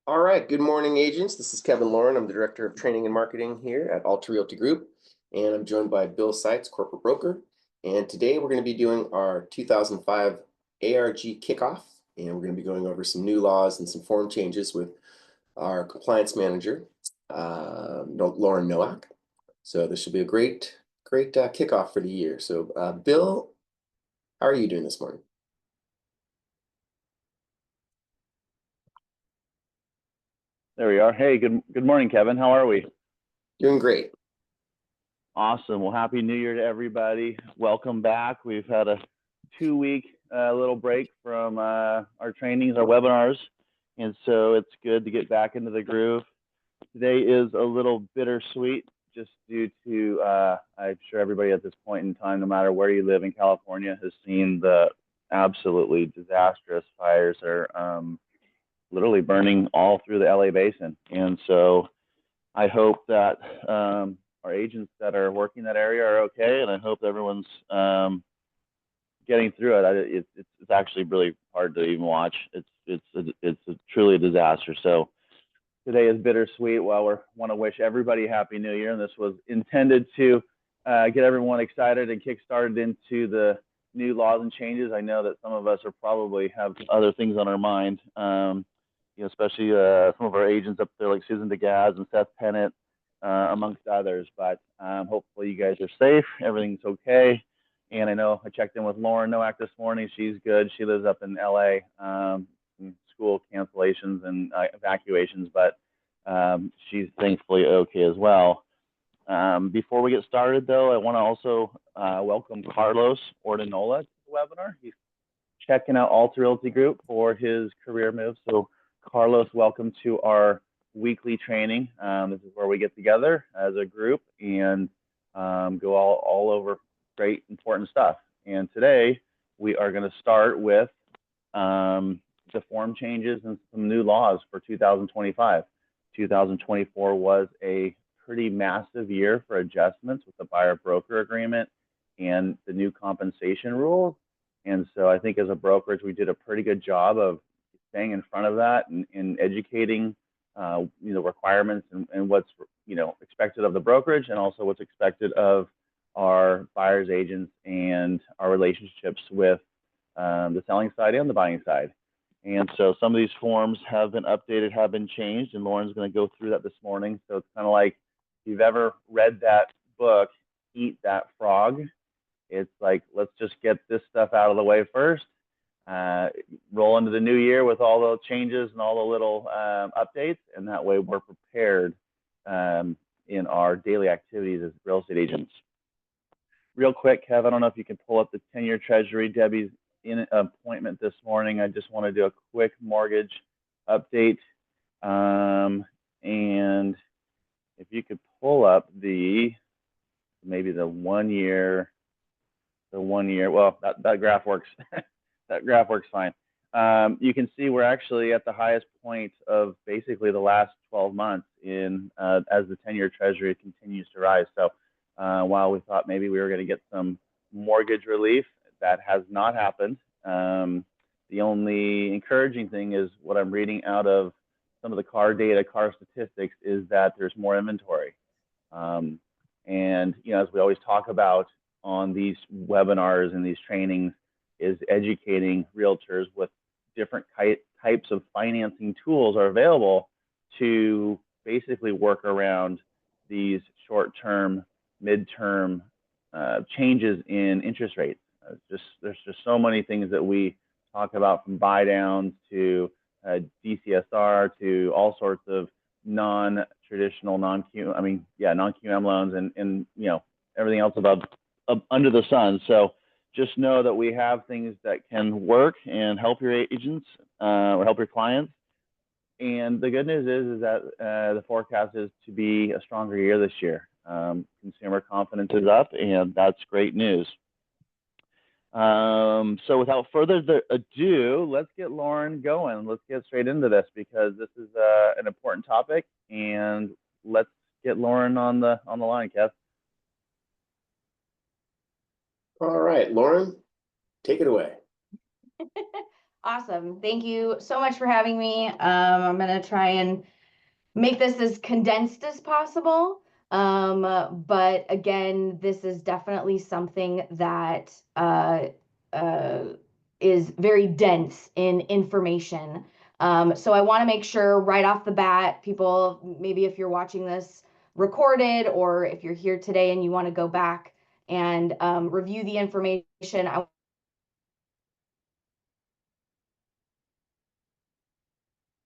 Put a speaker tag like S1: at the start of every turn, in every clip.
S1: All right, good morning, agents. This is Kevin Lauren. I'm the Director of Training and Marketing here at Alta Realty Group, and I'm joined by Bill Seitz, Corporate Broker. And today we're going to be doing our 2005 ARG kickoff, and we're going to be going over some new laws and some form changes with our Compliance Manager, Lauren Noack. So this should be a great kickoff for the year. So Bill, how are you doing this morning?
S2: There we are. Hey, good morning, Kevin. How are we?
S1: Doing great.
S2: Awesome. Well, happy New Year to everybody. Welcome back. We've had a 2-week little break from our trainings, our webinars, and so it's good to get back into the groove. Today is a little bittersweet, just due to I'm sure everybody at this point in time, no matter where you live in California, has seen the absolutely disastrous fires that are literally burning all through the LA basin. And so I hope that our agents that are working that area are okay, and I hope everyone's getting through it. It's actually really hard to even watch. It's truly a disaster. So today is bittersweet. While we want to wish everybody a happy New Year, and this was intended to get everyone excited and kick-started into the new laws and changes. I know that some of us are probably have other things on our mind. Especially some of our agents up there like Susan DeGaz and Seth Pennant, amongst others. But hopefully you guys are safe. Everything's okay. And I know I checked in with Lauren Noack this morning. She's good. She lives up in LA, school cancellations and evacuations, but she's thankfully okay as well. Before we get started, though, I want to also welcome Carlos Ordinola to the webinar. He's checking out Alta Realty Group for his career move. So Carlos, welcome to our weekly training. This is where we get together as a group and go all over great, important stuff. And today we are going to start with the form changes and some new laws for 2025. 2024 was a pretty massive year for adjustments with the buyer-broker agreement and the new compensation rules. And so I think as a brokerage, we did a pretty good job of staying in front of that and educating requirements and what's expected of the brokerage, and also what's expected of our buyers agents and our relationships with the selling side and the buying side. And so some of these forms have been updated, have been changed, and Lauren's going to go through that this morning. So it's kind of like, if you've ever read that book, Eat That Frog, it's like, let's just get this stuff out of the way first. Roll into the new year with all the changes and all the little updates, and that way we're prepared in our daily activities as real estate agents. Real quick, Kev, I don't know if you can pull up the 10-year Treasury. Debbie's in an appointment this morning. I just want to do a quick mortgage update. And if you could pull up maybe the 1 year, well, that graph works. That graph works fine. You can see we're actually at the highest point of basically the last 12 months as the 10-year Treasury continues to rise. So while we thought maybe we were going to get some mortgage relief, that has not happened. The only encouraging thing is what I'm reading out of some of the car data, car statistics, is that there's more inventory. And as we always talk about on these webinars and these trainings, is educating realtors with different types of financing tools are available to basically work around these short-term, mid-term changes in interest rates. There's just so many things that we talk about, from buy downs to DCSR to all sorts of non-traditional, non-QM loans and everything else under the sun. So just know that we have things that can work and help your agents or help your clients. And the good news is that the forecast is to be a stronger year this year. Consumer confidence is up, and that's great news. So without further ado, let's get Lauren going. Let's get straight into this, because this is an important topic, and let's get Lauren on the line, Kev.
S1: All right, Lauren, take it away.
S3: Awesome. Thank you so much for having me. I'm going to try and make this as condensed as possible. But again, this is definitely something that is very dense in information. So I want to make sure right off the bat, people, maybe if you're watching this recorded or if you're here today and you want to go back and review the information, I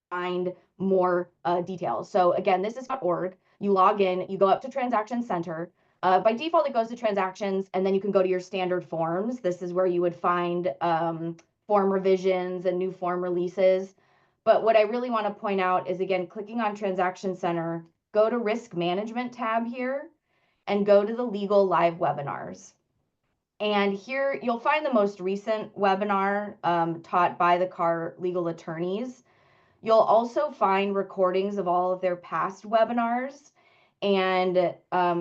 S3: find more details. So again, this is .org. You log in, you go up to Transaction Center. By default, it goes to transactions, and then you can go to your standard forms. This is where you would find form revisions and new form releases. But what I really want to point out is, again, clicking on Transaction Center, go to Risk Management tab here, and go to the Legal Live Webinars. And here you'll find the most recent webinar taught by the CAR legal attorneys. You'll also find recordings of all of their past webinars, and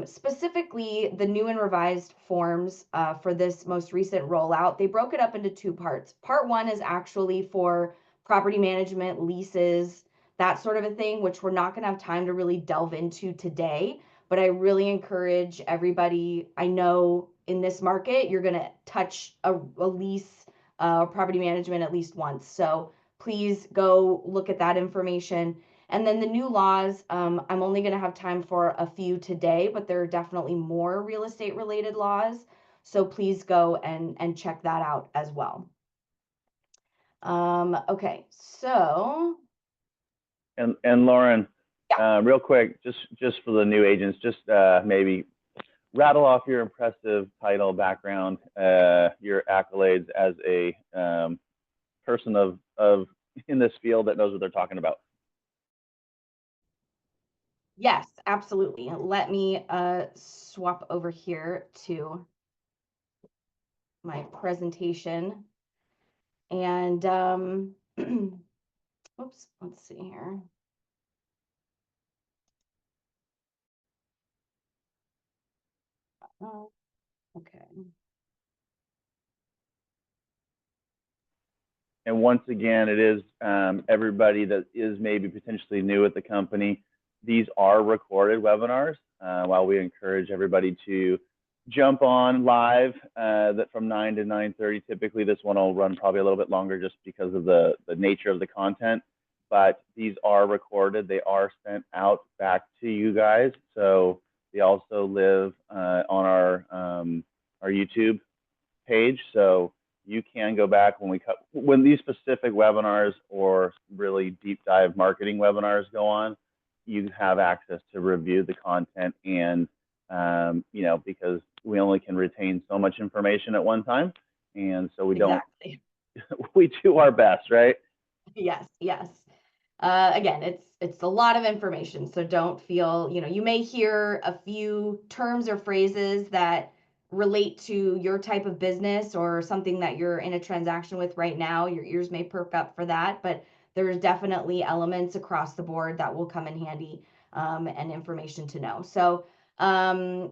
S3: specifically the new and revised forms for this most recent rollout. They broke it up into two parts. Part one is actually for property management, leases, that sort of a thing, which we're not going to have time to really delve into today. But I really encourage everybody, I know in this market, you're going to touch a lease or property management at least once. So please go look at that information. And then the new laws, I'm only going to have time for a few today, but there are definitely more real estate related laws. So please go and check that out as well. Okay, so.
S2: And Lauren, real quick, just for the new agents, just maybe rattle off your impressive title, background, your accolades as a person of in this field that knows what they're talking about.
S3: Yes, absolutely. Let me swap over here to my presentation. And oops, let's see here. Oh, okay.
S2: And once again, it is everybody that is maybe potentially new at the company. These are recorded webinars. While we encourage everybody to jump on live that from 9 to 9:30. Typically, this one will run probably a little bit longer just because of the nature of the content. But these are recorded. They are sent out back to you guys. So they also live on our YouTube page. So you can go back when these specific webinars or really deep dive marketing webinars go on, you have access to review the content and, you know, because we only can retain so much information at one time. And so we don't, we do our best, right?
S3: Yes, yes. Again, it's a lot of information, so don't feel, you know, you may hear a few terms or phrases that relate to your type of business or something that you're in a transaction with right now. Your ears may perk up for that, but there's definitely elements across the board that will come in handy and information to know. So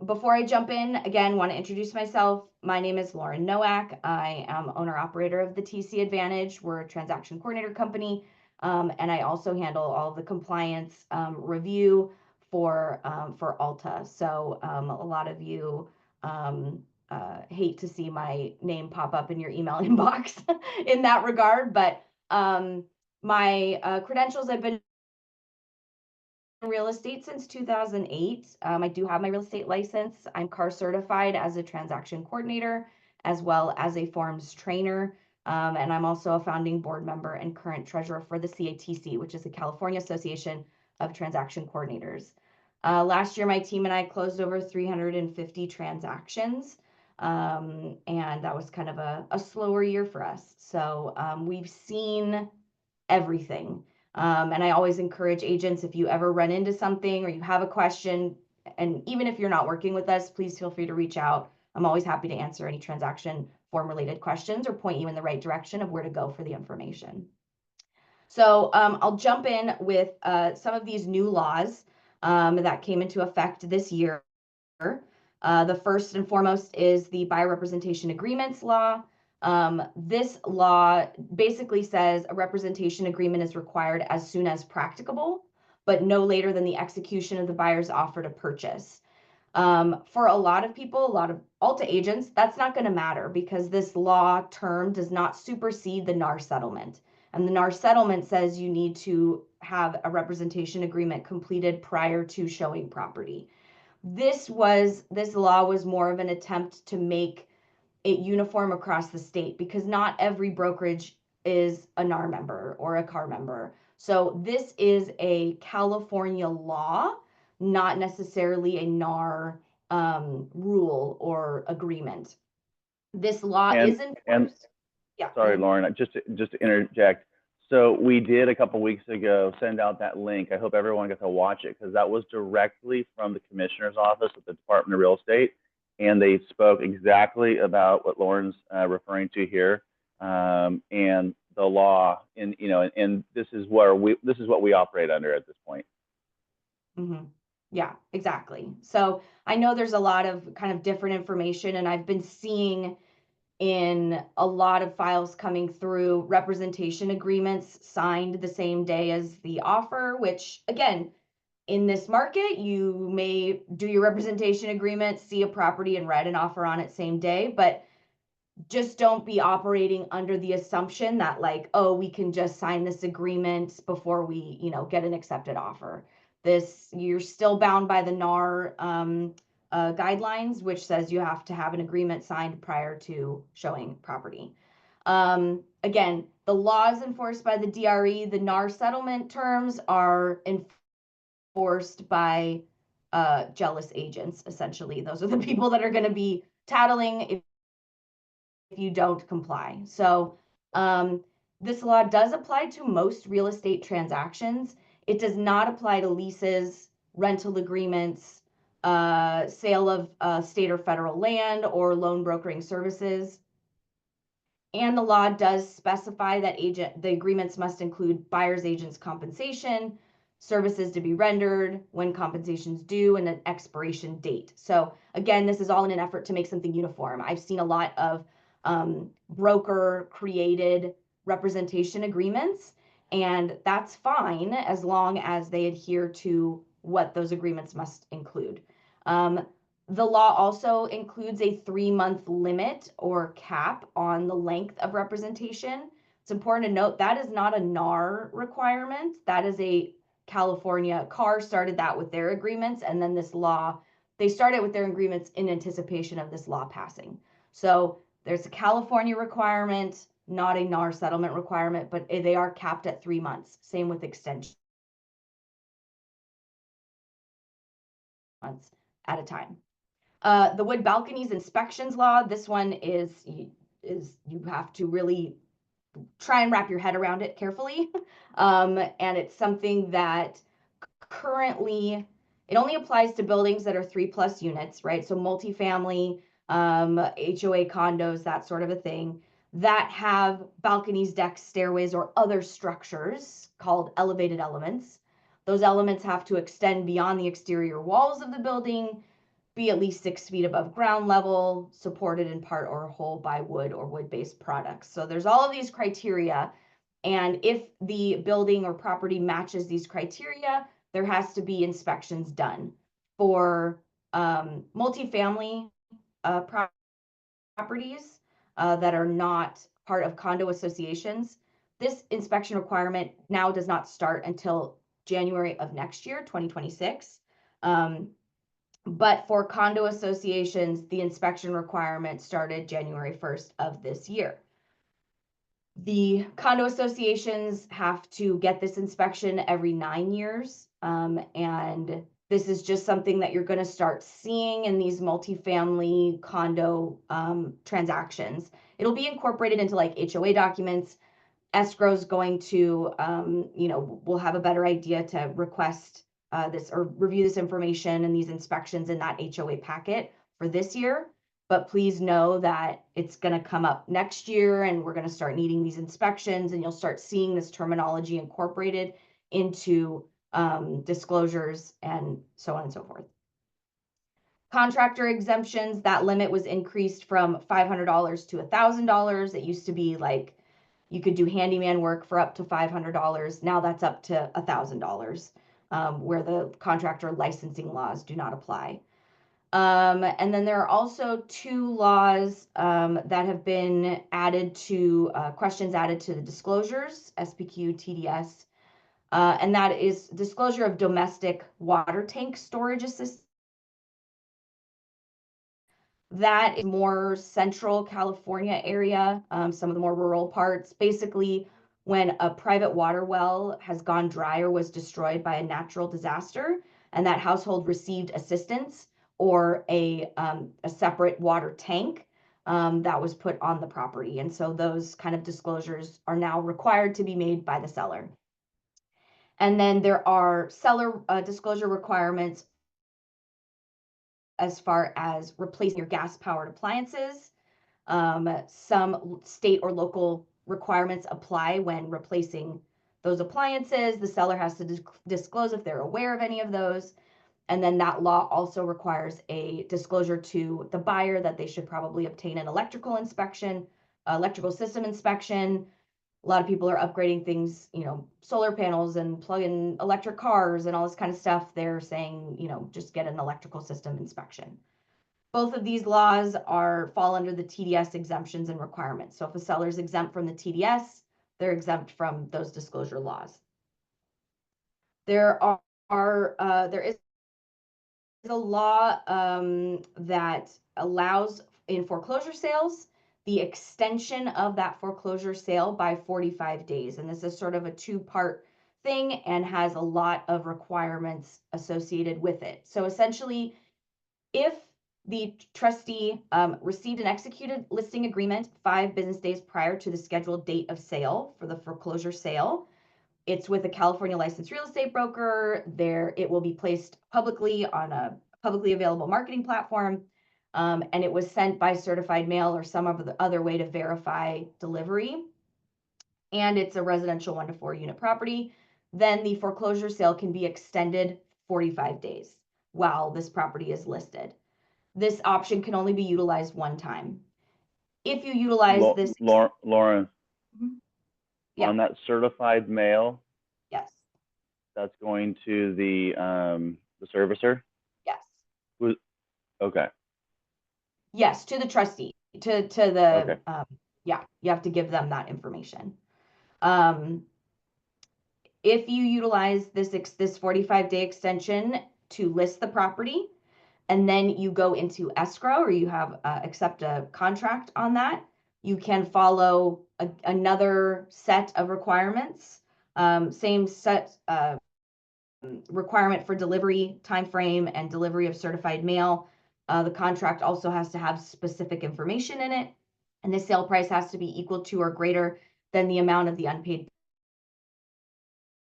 S3: before I jump in, again, want to introduce myself. My name is Lauren Noack. I am owner-operator of the TC Advantage. We're a transaction coordinator company. And I also handle all of the compliance review for Alta. So a lot of you hate to see my name pop up in your email inbox in that regard, but my credentials, I've been in real estate since 2008. I do have my real estate license. I'm CAR certified as a transaction coordinator as well as a forms trainer. And I'm also a founding board member and current treasurer for the CATC, which is the California Association of Transaction Coordinators. Last year, my team and I closed over 350 transactions, and that was kind of a slower year for us. So we've seen everything. And I always encourage agents, if you ever run into something or you have a question, and even if you're not working with us, please feel free to reach out. I'm always happy to answer any transaction form related questions or point you in the right direction of where to go for the information. So I'll jump in with some of these new laws that came into effect this year. The first and foremost is the buyer representation agreements law. This law basically says a representation agreement is required as soon as practicable, but no later than the execution of the buyer's offer to purchase. For a lot of people, a lot of Alta agents, that's not going to matter because this law term does not supersede the NAR settlement. And the NAR settlement says you need to have a representation agreement completed prior to showing property. This law was more of an attempt to make it uniform across the state because not every brokerage is a NAR member or a CAR member. So this is a California law, not necessarily a NAR rule or agreement. This law is enforced. Yeah.
S2: Sorry, Lauren, just to interject. So we did a couple weeks ago send out that link. I hope everyone got to watch it because that was directly from the commissioner's office at the Department of Real Estate, and they spoke exactly about what Lauren's referring to here, and the law. And and this is what we operate under at this point.
S3: Mm-hmm. Yeah, exactly. So I know there's a lot of kind of different information, and I've been seeing in a lot of files coming through representation agreements signed the same day as the offer, which again, in this market, you may do your representation agreement, see a property and write an offer on it same day, but just don't be operating under the assumption that like, oh, we can just sign this agreement before we, get an accepted offer. You're still bound by the NAR guidelines, which says you have to have an agreement signed prior to showing property. Again, the law is enforced by the DRE. The NAR settlement terms are enforced by jealous agents, essentially. Those are the people that are going to be tattling if you don't comply. So this law does apply to most real estate transactions. It does not apply to leases, rental agreements, sale of state or federal land, or loan brokering services. And the law does specify that the agreements must include buyer's agent's compensation, services to be rendered, when compensation's due, and an expiration date. So again, this is all in an effort to make something uniform. I've seen a lot of broker created representation agreements, and that's fine as long as they adhere to what those agreements must include. The law also includes a 3-month limit or cap on the length of representation. It's important to note that is not a NAR requirement. That is a California. CAR started that with their agreements, and then this law, they started with their agreements in anticipation of this law passing. So there's a California requirement, not a NAR settlement requirement, but they are capped at 3 months. Same with extension. Months at a time. The wood balconies inspections law, this one is you have to really try and wrap your head around it carefully. And it's something that currently, it only applies to buildings that are 3+ units, right? So multifamily, HOA condos, that sort of a thing, that have balconies, decks, stairways, or other structures called elevated elements. Those elements have to extend beyond the exterior walls of the building, be at least 6 feet above ground level, supported in part or whole by wood or wood-based products. So there's all of these criteria. And if the building or property matches these criteria, there has to be inspections done. For multifamily properties that are not part of condo associations, this inspection requirement now does not start until January of next year, 2026. But for condo associations, the inspection requirement started January 1st of this year. The condo associations have to get this inspection every 9 years. And this is just something that you're going to start seeing in these multifamily condo transactions. It'll be incorporated into like HOA documents. Escrow is going to, we'll have a better idea to request this or review this information and these inspections in that HOA packet for this year. But please know that it's going to come up next year and we're going to start needing these inspections, and you'll start seeing this terminology incorporated into disclosures and so on and so forth. Contractor exemptions, that limit was increased from $500 to $1,000. It used to be like you could do handyman work for up to $500. Now that's up to $1,000, where the contractor licensing laws do not apply. And then there are also 2 laws that have been added to, questions added to the disclosures, SPQ, TDS, and that is disclosure of domestic water tank storage assistance. That is more central California area, some of the more rural parts. Basically, when a private water well has gone dry or was destroyed by a natural disaster, and that household received assistance or a separate water tank that was put on the property. And so those kind of disclosures are now required to be made by the seller. And then there are seller disclosure requirements as far as replacing your gas-powered appliances. Some state or local requirements apply when replacing those appliances. The seller has to disclose if they're aware of any of those. And then that law also requires a disclosure to the buyer that they should probably obtain an electrical inspection, electrical system inspection. A lot of people are upgrading things, solar panels and plug-in electric cars and all this kind of stuff. They're saying, just get an electrical system inspection. Both of these laws fall under the TDS exemptions and requirements. So if a seller is exempt from the TDS, they're exempt from those disclosure laws. There is a law that allows in foreclosure sales the extension of that foreclosure sale by 45 days. And this is sort of a 2-part thing and has a lot of requirements associated with it. So essentially, if the trustee received an executed listing agreement 5 business days prior to the scheduled date of sale for the foreclosure sale, it's with a California licensed real estate broker. It will be placed publicly on a publicly available marketing platform, and it was sent by certified mail or some other way to verify delivery, and it's a residential 1 to 4 unit property, then the foreclosure sale can be extended 45 days while this property is listed. This option can only be utilized one time. If you utilize this,
S2: Lauren,
S3: yeah.
S2: on that certified mail,
S3: Yes.
S2: that's going to the servicer?
S3: Yes.
S2: Okay.
S3: Yes, to the trustee, to the,
S2: Okay.
S3: yeah, you have to give them that information. If you utilize this 45-day extension to list the property, and then you go into escrow or you have accept a contract on that, you can follow another set of requirements, same set requirement for delivery time frame and delivery of certified mail. The contract also has to have specific information in it, and the sale price has to be equal to or greater than the amount of the unpaid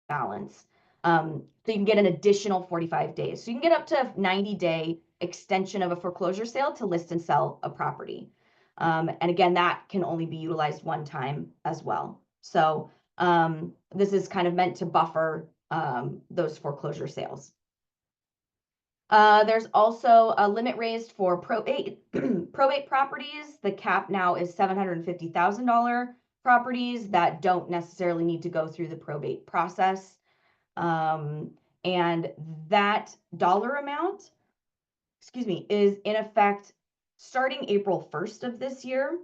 S3: balance. So you can get an additional 45 days. So you can get up to 90-day extension of a foreclosure sale to list and sell a property. And again, that can only be utilized one time as well. So this is kind of meant to buffer those foreclosure sales. There's also a limit raised for probate properties. The cap now is $750,000 properties that don't necessarily need to go through the probate process. And that dollar amount, is in effect starting April 1st of this year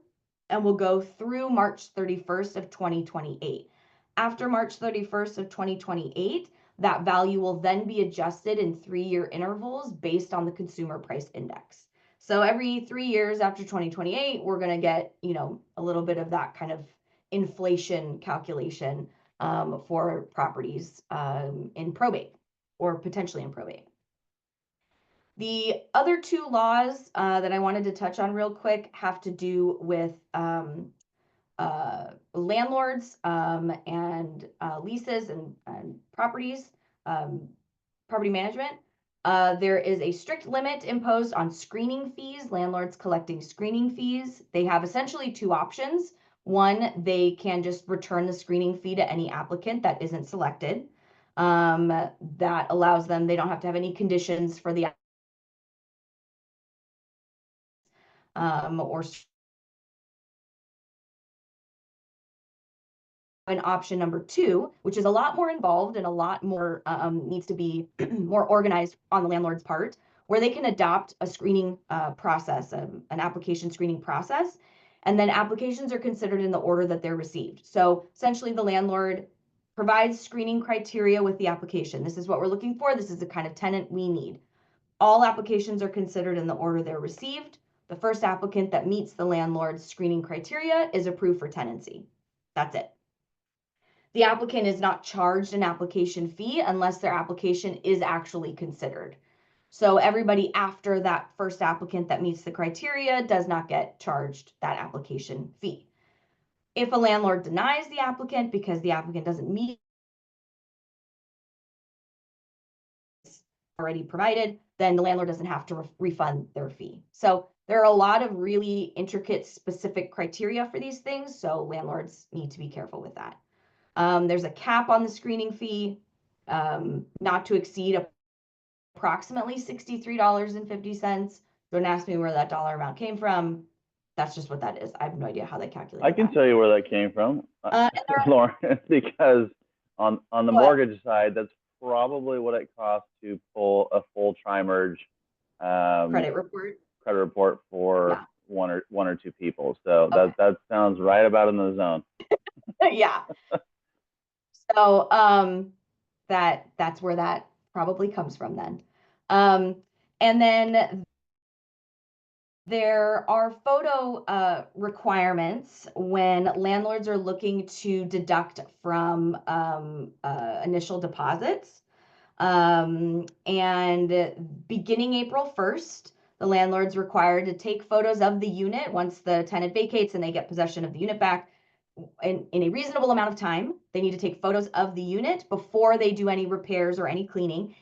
S3: and will go through March 31st of 2028. After March 31st of 2028, that value will then be adjusted in 3-year intervals based on the consumer price index. So every 3 years after 2028, we're going to get, a little bit of that kind of inflation calculation for properties in probate or potentially in probate. The other 2 laws that I wanted to touch on real quick have to do with landlords and leases and properties, property management. There is a strict limit imposed on screening fees, landlords collecting screening fees. They have essentially 2 options. One, they can just return the screening fee to any applicant that isn't selected. That allows them, they don't have to have any conditions for the or an option number 2, which is a lot more involved and a lot more needs to be more organized on the landlord's part, where they can adopt a screening process, an application screening process, and then applications are considered in the order that they're received. So essentially the landlord provides screening criteria with the application. This is what we're looking for. This is the kind of tenant we need. All applications are considered in the order they're received. The first applicant that meets the landlord's screening criteria is approved for tenancy. That's it. The applicant is not charged an application fee unless their application is actually considered. So everybody after that first applicant that meets the criteria does not get charged that application fee. If a landlord denies the applicant because the applicant doesn't meet already provided, then the landlord doesn't have to refund their fee. So there are a lot of really intricate, specific criteria for these things, so landlords need to be careful with that. There's a cap on the screening fee, not to exceed approximately $63.50. Don't ask me where that dollar amount came from. That's just what that is. I have no idea how they calculate
S2: I can
S3: that.
S2: tell you where that came from, Lauren, because on the mortgage side, that's probably what it costs to pull a full tri-merge
S3: credit report
S2: for one or two people. So that sounds right about in the zone.
S3: Yeah. So that's where that probably comes from then. And then there are photo requirements when landlords are looking to deduct from initial deposits. And beginning April 1st, the landlord's required to take photos of the unit once the tenant vacates and they get possession of the unit back. In a reasonable amount of time, they need to take photos of the unit before they do any repairs or any cleaning.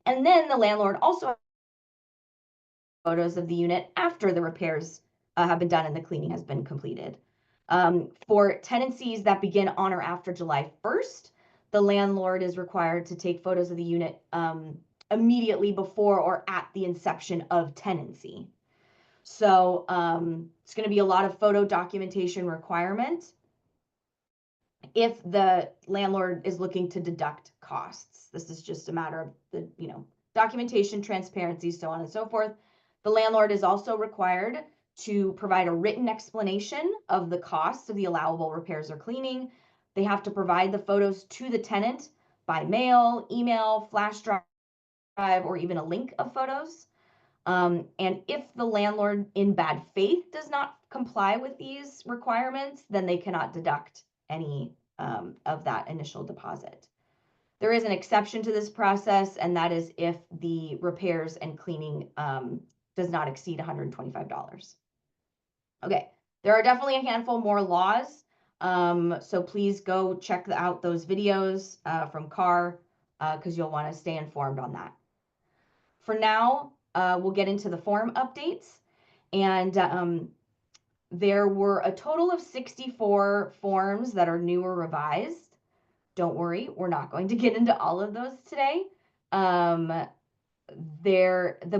S3: And then the landlord also photos of the unit after the repairs have been done and the cleaning has been completed. For tenancies that begin on or after July 1st, the landlord is required to take photos of the unit immediately before or at the inception of tenancy. So it's going to be a lot of photo documentation requirement if the landlord is looking to deduct costs. This is just a matter of the, documentation, transparency, so on and so forth. The landlord is also required to provide a written explanation of the costs of the allowable repairs or cleaning. They have to provide the photos to the tenant by mail, email, flash drive, or even a link of photos. And if the landlord in bad faith does not comply with these requirements, then they cannot deduct any of that initial deposit. There is an exception to this process, and that is if the repairs and cleaning does not exceed $125. Okay, there are definitely a handful more laws, so please go check out those videos from CAR because you'll want to stay informed on that. For now, we'll get into the form updates, and there were a total of 64 forms that are new or revised. Don't worry, we're not going to get into all of those today. The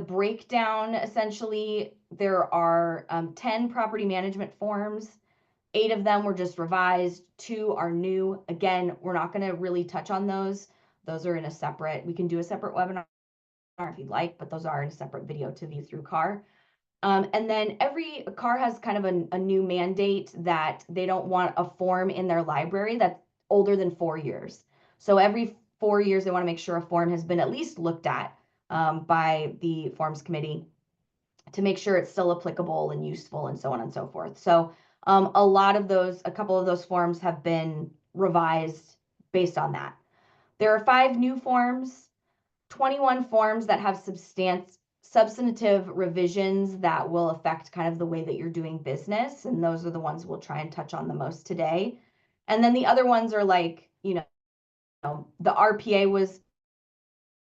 S3: breakdown, essentially, there are 10 property management forms. 8 of them were just revised. 2 are new. Again, we're not going to really touch on those. Those are in a separate, we can do a separate webinar if you'd like, but those are in a separate video to view through CAR. And then every CAR has kind of a new mandate that they don't want a form in their library that's older than 4 years. So every 4 years, they want to make sure a form has been at least looked at by the forms committee to make sure it's still applicable and useful and so on and so forth. So a couple of those forms have been revised based on that. There are 5 new forms, 21 forms that have substantive revisions that will affect kind of the way that you're doing business. And those are the ones we'll try and touch on the most today. And then the other ones are like, the RPA was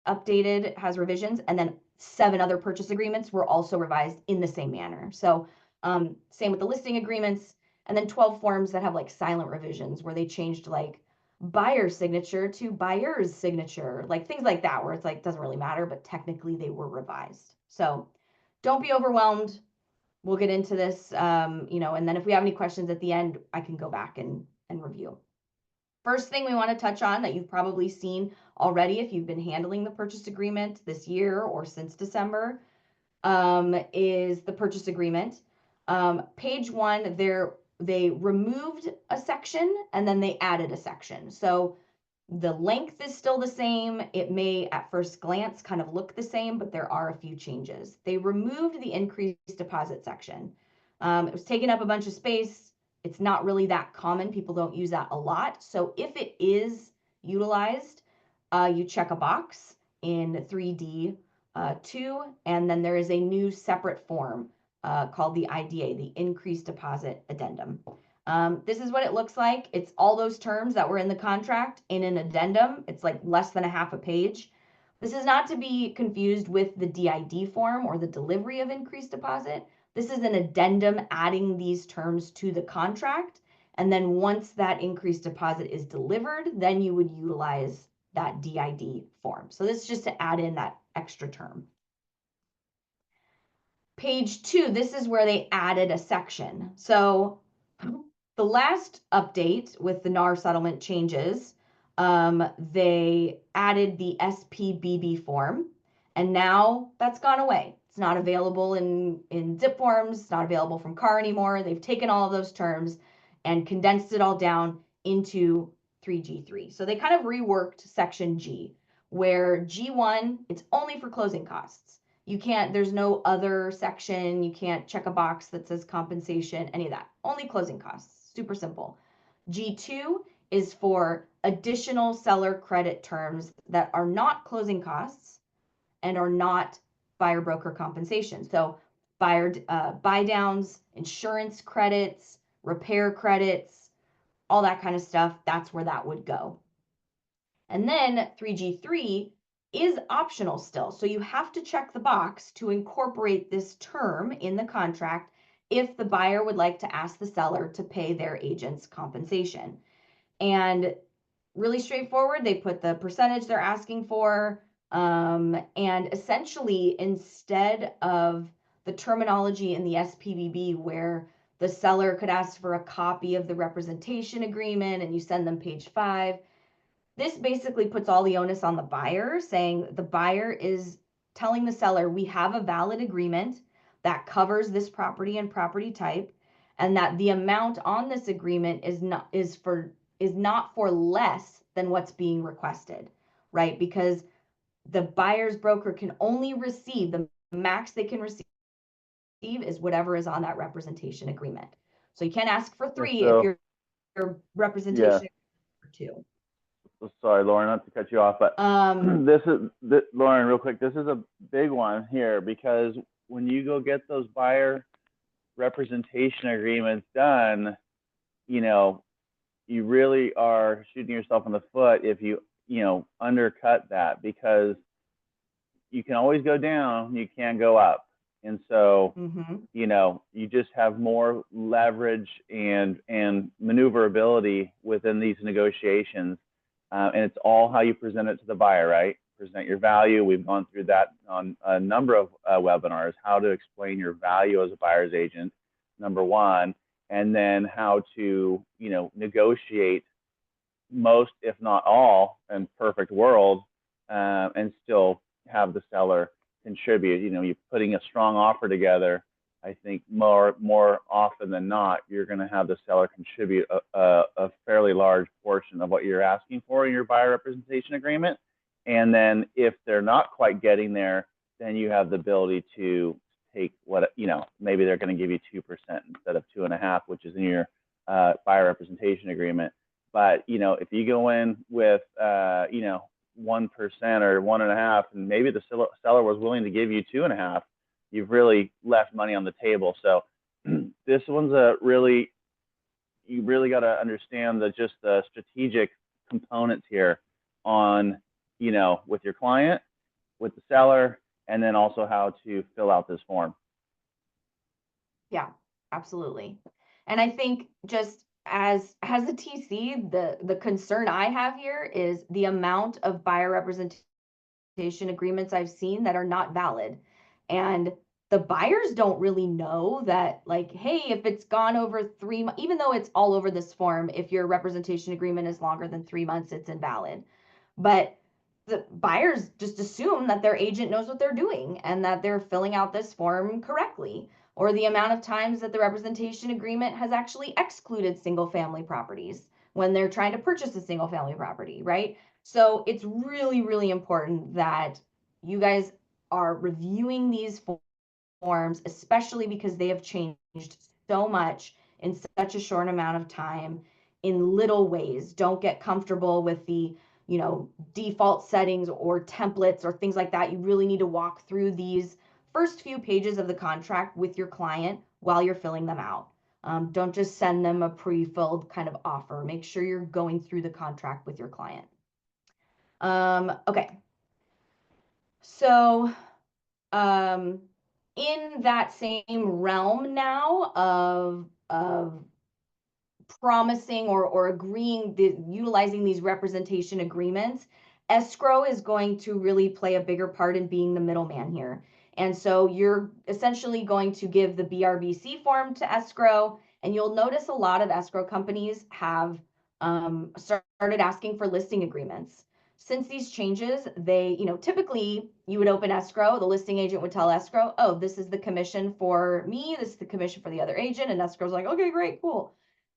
S3: updated, has revisions, and then 7 other purchase agreements were also revised in the same manner. So same with the listing agreements, and then 12 forms that have like silent revisions where they changed like buyer's signature to buyer's signature, like things like that, where it's like, doesn't really matter, but technically they were revised. So don't be overwhelmed. we'll get into this, you know, and then if we have any questions at the end, I can go back and review. First thing we want to touch on that you've probably seen already if you've been handling the purchase agreement this year or since December, is the purchase agreement. Page 1, they removed a section and then they added a section. So the length is still the same. It may at first glance kind of look the same, but there are a few changes. They removed the increased deposit section. It was taking up a bunch of space. It's not really that common. People don't use that a lot. So if it is utilized, you check a box in 3D 2, and then there is a new separate form called the IDA, the Increased Deposit Addendum. This is what it looks like. It's all those terms that were in the contract in an addendum. It's like less than a half a page. This is not to be confused with the DID form or the delivery of increased deposit. This is an addendum adding these terms to the contract. And then once that increased deposit is delivered, then you would utilize that DID form. So this is just to add in that extra term. Page 2, this is where they added a section. So the last update with the NAR settlement changes, they added the SPBB form, and now that's gone away. It's not available in zip forms, it's not available from CAR anymore. They've taken all of those terms and condensed it all down into 3G3. So they kind of reworked section G, where G1, it's only for closing costs. You can't, there's no other section, you can't check a box that says compensation, any of that, only closing costs, super simple. G2 is for additional seller credit terms that are not closing costs and are not buyer broker compensation. So buy downs, insurance credits, repair credits, all that kind of stuff, that's where that would go. And then 3G3 is optional still. So you have to check the box to incorporate this term in the contract if the buyer would like to ask the seller to pay their agent's compensation. And really straightforward, they put the percentage they're asking for. And essentially, instead of the terminology in the SPBB where the seller could ask for a copy of the representation agreement and you send them page 5, this basically puts all the onus on the buyer, saying the buyer is telling the seller, we have a valid agreement that covers this property and property type, and that the amount on this agreement is not for less than what's being requested, right? Because the buyer's broker can only receive, the max they can receive is whatever is on that representation agreement. So you can't ask for 3 if your representation is for 2.
S2: Sorry, Lauren, not to cut you off, but Lauren, real quick, this is a big one here, because when you go get those buyer representation agreements done, you know, you really are shooting yourself in the foot if you undercut that, because you can always go down, you can't go up. And so, you know, you just have more leverage and maneuverability within these negotiations. And it's all how you present it to the buyer, right? Present your value. We've gone through that on a number of webinars, how to explain your value as a buyer's agent, number one, and then how to, you know, negotiate most, if not all, in perfect world, and still have the seller contribute. You know, you're putting a strong offer together. I think more often than not, you're going to have the seller contribute a fairly large portion of what you're asking for in your buyer representation agreement. And then if they're not quite getting there, then you have the ability to take what, you know, maybe they're going to give you 2% instead of 2.5%, which is in your buyer representation agreement. But, you know, if you go in with, you know, 1% or 1.5%, and maybe the seller was willing to give you 2.5%, you've really left money on the table. So this one's you really got to understand just the strategic components here on, you know, with your client, with the seller, and then also how to fill out this form.
S3: Yeah, absolutely. And I think just as a TC, the concern I have here is the amount of buyer representation agreements I've seen that are not valid. And the buyers don't really know that, like, hey, if it's gone over 3 months, even though it's all over this form, if your representation agreement is longer than 3 months, it's invalid. But the buyers just assume that their agent knows what they're doing and that they're filling out this form correctly, or the amount of times that the representation agreement has actually excluded single family properties when they're trying to purchase a single family property, right? So it's really, really important that you guys are reviewing these forms, especially because they have changed so much in such a short amount of time in little ways. Don't get comfortable with the, default settings or templates or things like that. You really need to walk through these first few pages of the contract with your client while you're filling them out. Don't just send them a pre-filled kind of offer. Make sure you're going through the contract with your client. Okay. So, in that same realm now of promising or agreeing, utilizing these representation agreements, escrow is going to really play a bigger part in being the middleman here. And so you're essentially going to give the BRBC form to escrow, and you'll notice a lot of escrow companies have started asking for listing agreements. Since these changes, they, typically you would open escrow, the listing agent would tell escrow, oh, this is the commission for me, this is the commission for the other agent, and escrow's like, okay, great, cool.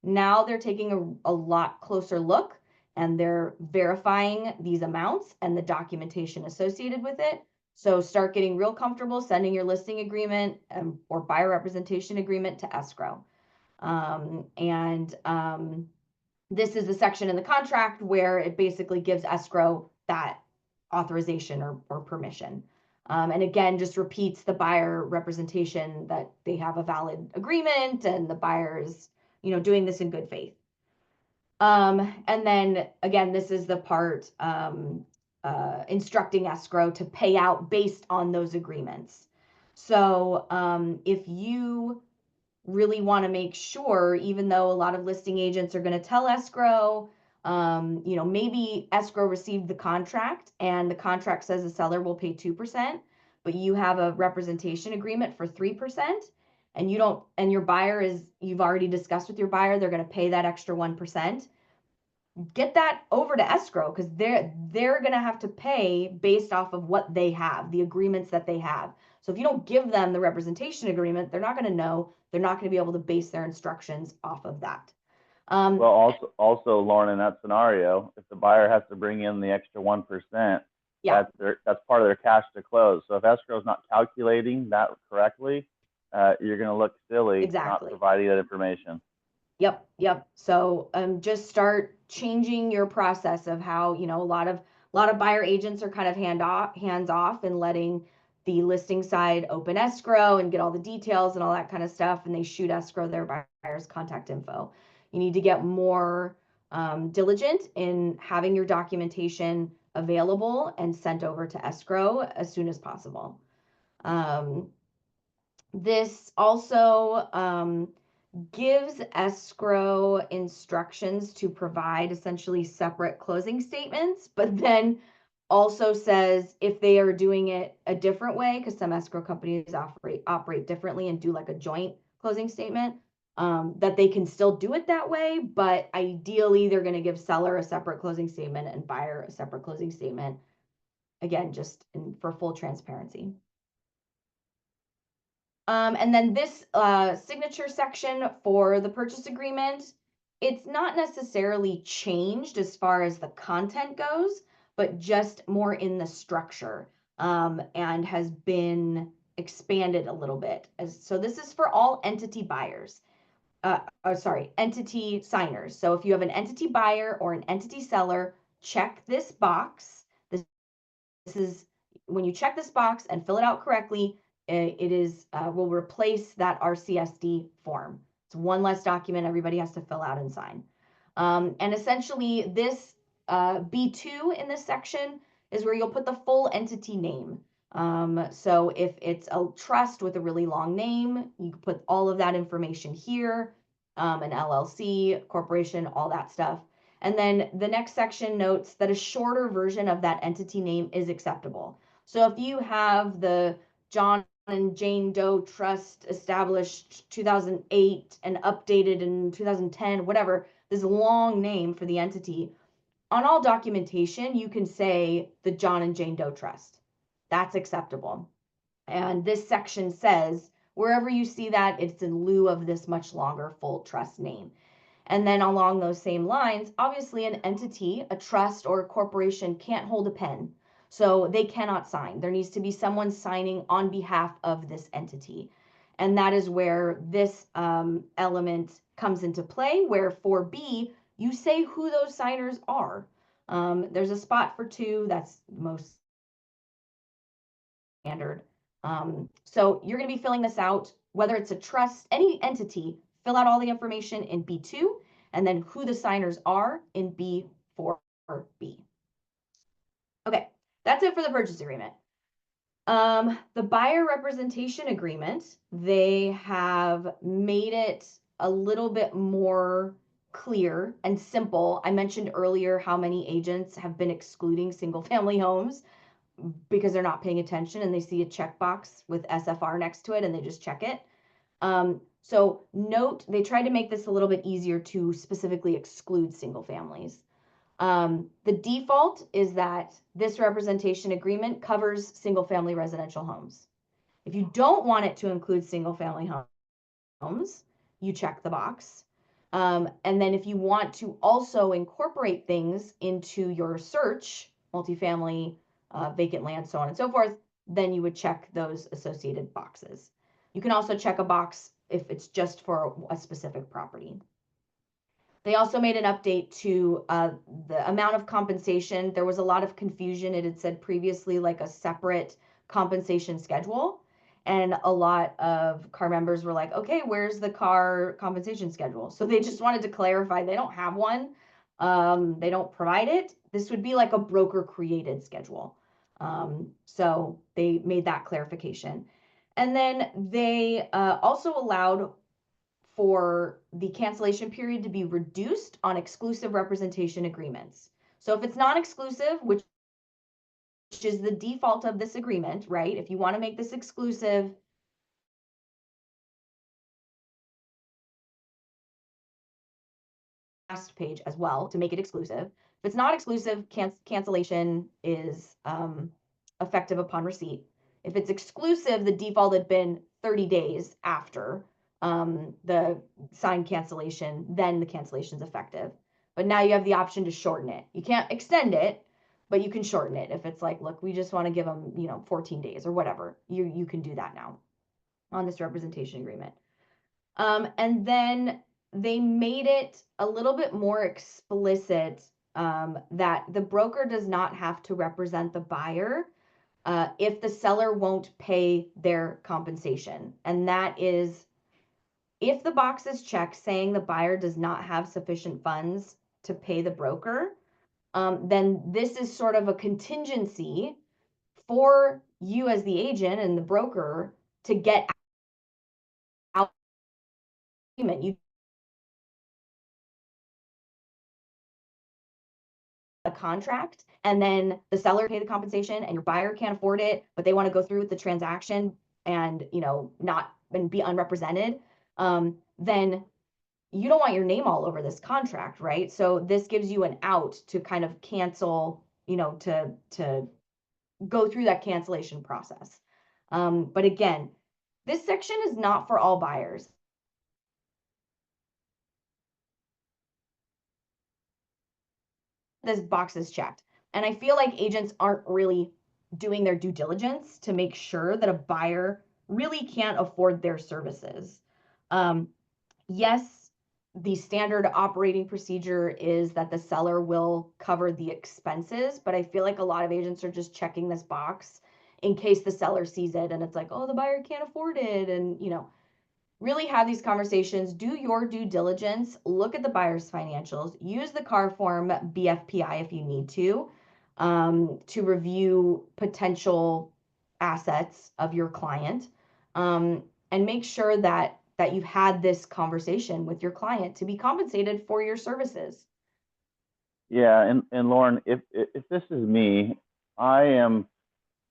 S3: Now they're taking a lot closer look and they're verifying these amounts and the documentation associated with it. So start getting real comfortable sending your listing agreement or buyer representation agreement to escrow. This is the section in the contract where it basically gives escrow that authorization or permission. And again, just repeats the buyer representation that they have a valid agreement and the buyer is, doing this in good faith. And then again, this is the part instructing escrow to pay out based on those agreements. So if you really want to make sure, even though a lot of listing agents are going to tell escrow, maybe escrow received the contract and the contract says the seller will pay 2%, but you have a representation agreement for 3%, and you don't, and your buyer you've already discussed with your buyer, they're going to pay that extra 1%. Get that over to escrow because they're going to have to pay based off of what they have, the agreements that they have. So if you don't give them the representation agreement, they're not going to know. They're not going to be able to base their instructions off of that.
S2: Well, also, Lauren, in that sscenario, if the buyer has to bring in the extra 1%,
S3: yeah,
S2: that's part of their cash to close. So if escrow is not calculating that correctly, you're going to look silly not providing that information.
S3: Yep. So just start changing your process of how, a lot of buyer agents are kind of hands off and letting the listing side open escrow and get all the details and all that kind of stuff, and they shoot escrow their buyer's contact info. You need to get more diligent in having your documentation available and sent over to escrow as soon as possible. This also gives escrow instructions to provide essentially separate closing statements, but then also says if they are doing it a different way, because some escrow companies operate differently and do like a joint closing statement, that they can still do it that way, but ideally they're going to give seller a separate closing statement and buyer a separate closing statement. Again, just for full transparency. And then this signature section for the purchase agreement, it's not necessarily changed as far as the content goes, but just more in the structure and has been expanded a little bit. So this is for all entity buyers. Entity signers. So if you have an entity buyer or an entity seller, check this box. This is when you check this box and fill it out correctly, it is will replace that RCSD form. It's one less document everybody has to fill out and sign. And essentially this B2 in this section is where you'll put the full entity name. So if it's a trust with a really long name, you can put all of that information here, an LLC, corporation, all that stuff. And then the next section notes that a shorter version of that entity name is acceptable. So if you have the John and Jane Doe Trust established 2008 and updated in 2010, whatever, this long name for the entity. On all documentation, you can say the John and Jane Doe Trust. That's acceptable. And this section says, wherever you see that, it's in lieu of this much longer full trust name. And then along those same lines, obviously an entity, a trust or a corporation can't hold a pen. So they cannot sign. There needs to be someone signing on behalf of this entity. And that is where this element comes into play, where for B, you say who those signers are. There's a spot for 2, that's most standard. So you're going to be filling this out, whether it's a trust, any entity, fill out all the information in B2, and then who the signers are in B4B. Okay, that's it for the purchase agreement. The buyer representation agreement, they have made it a little bit more clear and simple. I mentioned earlier how many agents have been excluding single family homes because they're not paying attention and they see a checkbox with SFR next to it and they just check it. So note, they tried to make this a little bit easier to specifically exclude single families. The default is that this representation agreement covers single family residential homes. If you don't want it to include single family homes, you check the box. And then if you want to also incorporate things into your search, multifamily, vacant land, so on and so forth, then you would check those associated boxes. You can also check a box if it's just for a specific property. They also made an update to the amount of compensation. There was a lot of confusion. It had said previously like a separate compensation schedule. And a lot of car members were like, okay, where's the car compensation schedule? So they just wanted to clarify they don't have one. They don't provide it. This would be like a broker created schedule. So they made that clarification. And then they also allowed for the cancellation period to be reduced on exclusive representation agreements. So if it's non-exclusive, which is the default of this agreement, right? If you want to make this exclusive, last page as well to make it exclusive. If it's not exclusive, cancellation is effective upon receipt. If it's exclusive, the default had been 30 days after the signed cancellation, then the cancellation is effective. But now you have the option to shorten it. You can't extend it, but you can shorten it. If it's like, look, we just want to give them, 14 days or whatever, you can do that now on this representation agreement. And then they made it a little bit more explicit that the broker does not have to represent the buyer if the seller won't pay their compensation. And that is if the box is checked saying the buyer does not have sufficient funds to pay the broker, then this is sort of a contingency for you as the agent and the broker to get out payment. You a contract and then the seller pay the compensation and your buyer can't afford it, but they want to go through with the transaction and not and be unrepresented, then you don't want your name all over this contract, right? So this gives you an out to kind of cancel, to go through that cancellation process. But again, this section is not for all buyers. This box is checked. And I feel like agents aren't really doing their due diligence to make sure that a buyer really can't afford their services. Yes, the standard operating procedure is that the seller will cover the expenses, but I feel like a lot of agents are just checking this box in case the seller sees it and it's like, oh, the buyer can't afford it. And, really have these conversations, do your due diligence, look at the buyer's financials, use the car form BFPI if you need to review potential assets of your client, and make sure that you've had this conversation with your client to be compensated for your services.
S2: Yeah, and Lauren, if this is me, I am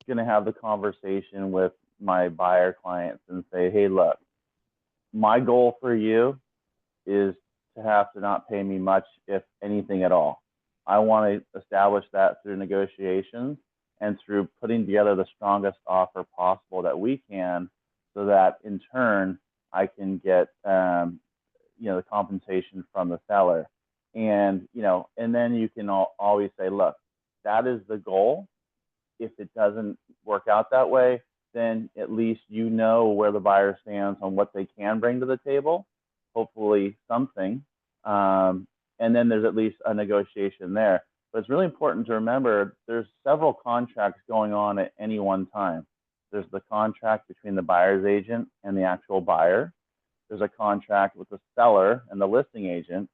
S2: going to have the conversation with my buyer clients and say, hey, look, my goal for you is to have to not pay me much, if anything at all. I want to establish that through negotiations and through putting together the strongest offer possible that we can, so that in turn I can get the compensation from the seller. And and then you can always say, look, that is the goal. If it doesn't work out that way, then at least you know where the buyer stands on what they can bring to the table, hopefully something. And then there's at least a negotiation there. But it's really important to remember there's several contracts going on at any one time. There's the contract between the buyer's agent and the actual buyer. There's a contract with the seller and the listing agent,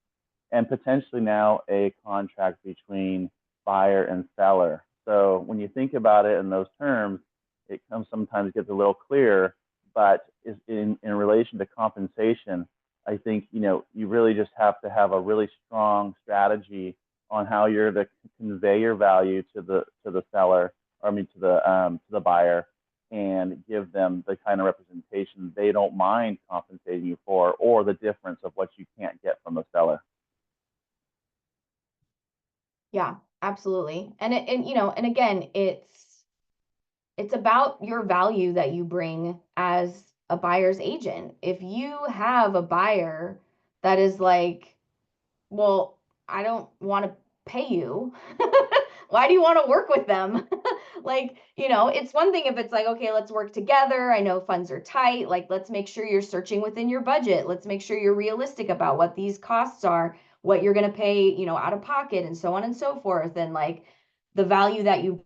S2: and potentially now a contract between buyer and seller. So when you think about it in those terms, it sometimes gets a little clearer, but in relation to compensation, I think you really just have to have a really strong strategy on how you're to convey your value to the seller, or to the buyer, and give them the kind of representation they don't mind compensating you for, or the difference of what you can't get from the seller.
S3: Yeah, absolutely. And again, it's about your value that you bring as a buyer's agent. If you have a buyer that is like, well, I don't want to pay you. Why do you want to work with them? It's one thing if it's like, okay, let's work together. I know funds are tight. Like, let's make sure you're searching within your budget. Let's make sure you're realistic about what these costs are, what you're going to pay, out of pocket, and so on and so forth. And like the value that you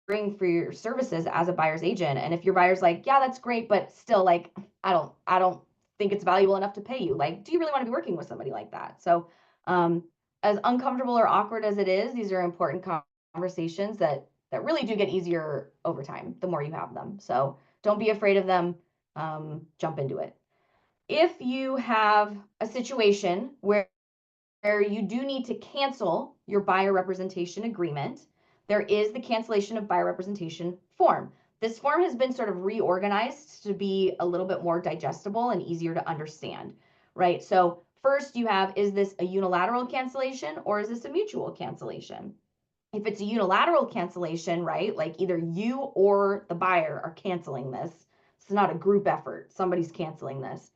S3: bring for your services as a buyer's agent. And if your buyer's like, yeah, that's great, but still, like, I don't think it's valuable enough to pay you. Like, do you really want to be working with somebody like that? So, as uncomfortable or awkward as it is, these are important conversations that really do get easier over time, the more you have them. So don't be afraid of them. Jump into it. If you have a situation where you do need to cancel your buyer representation agreement, there is the cancellation of buyer representation form. This form has been sort of reorganized to be a little bit more digestible and easier to understand, right? So first you have, is this a unilateral cancellation or is this a mutual cancellation? If it's a unilateral cancellation, right, like either you or the buyer are canceling this, it's not a group effort, somebody's canceling this.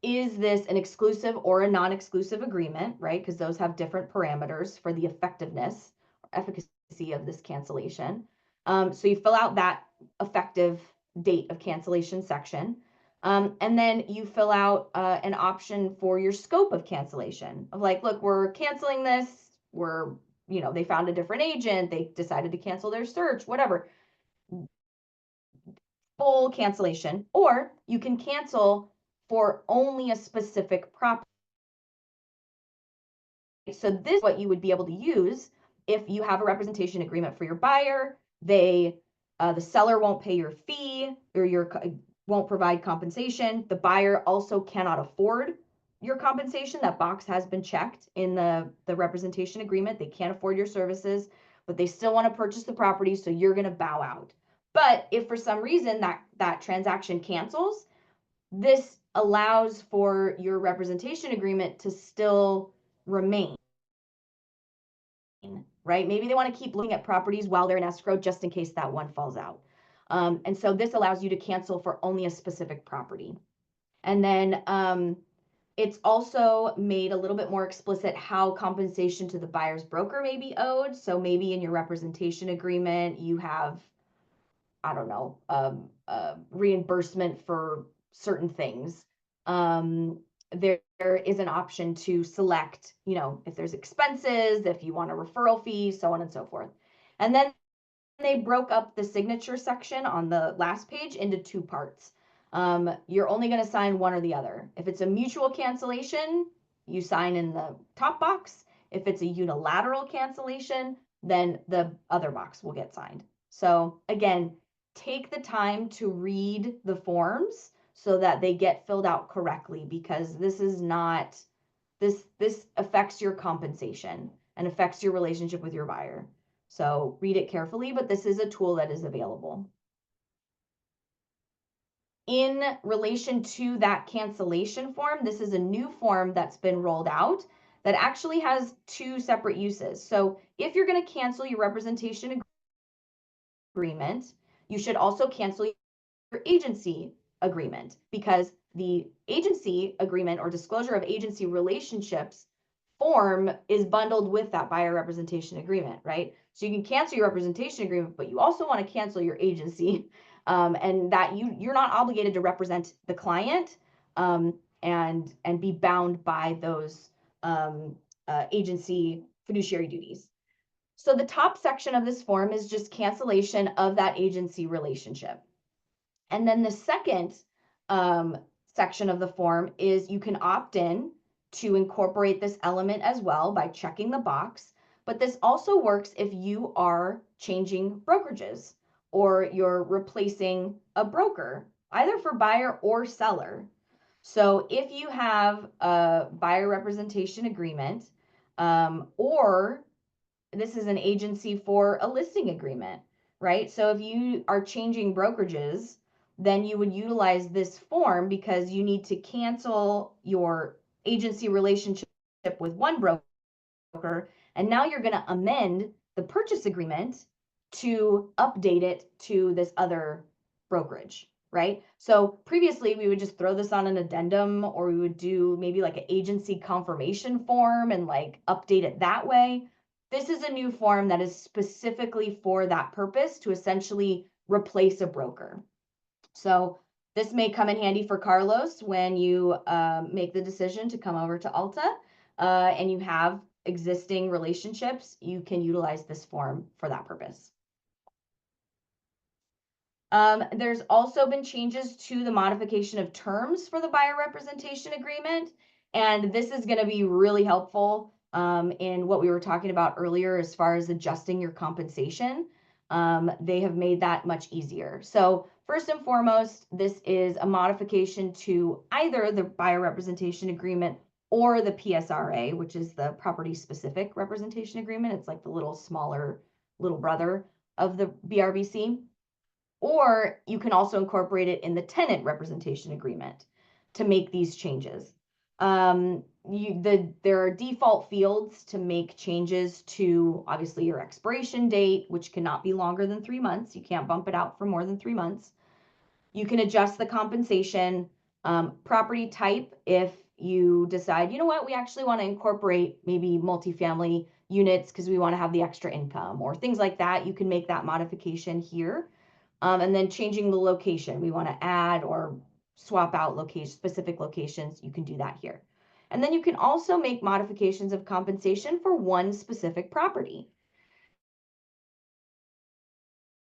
S3: Is this an exclusive or a non-exclusive agreement, right? Because those have different parameters for the effectiveness or efficacy of this cancellation. So you fill out that effective date of cancellation section. And then you fill out an option for your scope of cancellation of like, look, we're canceling this. They found a different agent. They decided to cancel their search, whatever. Full cancellation, or you can cancel for only a specific property. So this is what you would be able to use if you have a representation agreement for your buyer. The seller won't pay your fee, or won't provide compensation. The buyer also cannot afford your compensation. That box has been checked in the representation agreement. They can't afford your services, but they still want to purchase the property, so you're going to bow out. But if for some reason that transaction cancels, this allows for your representation agreement to still remain, right? Maybe they want to keep looking at properties while they're in escrow just in case that one falls out. And so this allows you to cancel for only a specific property. And then it's also made a little bit more explicit how compensation to the buyer's broker may be owed. So maybe in your representation agreement, you have, I don't know, reimbursement for certain things. There is an option to select, if there's expenses, if you want a referral fee, so on and so forth. And then they broke up the signature section on the last page into two parts. You're only going to sign one or the other. If it's a mutual cancellation, you sign in the top box. If it's a unilateral cancellation, then the other box will get signed. So again, take the time to read the forms so that they get filled out correctly, because this affects your compensation and affects your relationship with your buyer. So read it carefully, but this is a tool that is available. in relation to that cancellation form, this is a new form that's been rolled out that actually has two separate uses. So if you're going to cancel your representation agreement, you should also cancel your agency agreement, because the agency agreement or disclosure of agency relationships form is bundled with that buyer representation agreement, right? So you can cancel your representation agreement, but you also want to cancel your agency, and that you're not obligated to represent the client, and be bound by those agency fiduciary duties. So the top section of this form is just cancellation of that agency relationship. And then the second section of the form is you can opt in to incorporate this element as well by checking the box. But this also works if you are changing brokerages or you're replacing a broker, either for buyer or seller. So if you have a buyer representation agreement, or this is an agency for a listing agreement, right? So if you are changing brokerages, then you would utilize this form because you need to cancel your agency relationship with one broker, and now you're going to amend the purchase agreement to update it to this other brokerage, right? So previously we would just throw this on an addendum, or we would do maybe like an agency confirmation form and like update it that way. This is a new form that is specifically for that purpose, to essentially replace a broker. So this may come in handy for Carlos when you make the decision to come over to Alta, and you have existing relationships. You can utilize this form for that purpose. There's also been changes to the modification of terms for the buyer representation agreement, and this is going to be really helpful in what we were talking about earlier as far as adjusting your compensation. They have made that much easier. So first and foremost, this is a modification to either the buyer representation agreement or the PSRA, which is the property specific representation agreement. It's like the little smaller little brother of the BRBC. Or you can also incorporate it in the tenant representation agreement to make these changes. There are default fields to make changes to, obviously, your expiration date, which cannot be longer than 3 months. You can't bump it out for more than 3 months. You can adjust the compensation, property type. If you decide, you know what, we actually want to incorporate maybe multifamily units because we want to have the extra income or things like that, you can make that modification here. And then changing the location, we want to add or swap out specific locations, you can do that here. And then you can also make modifications of compensation for one specific property.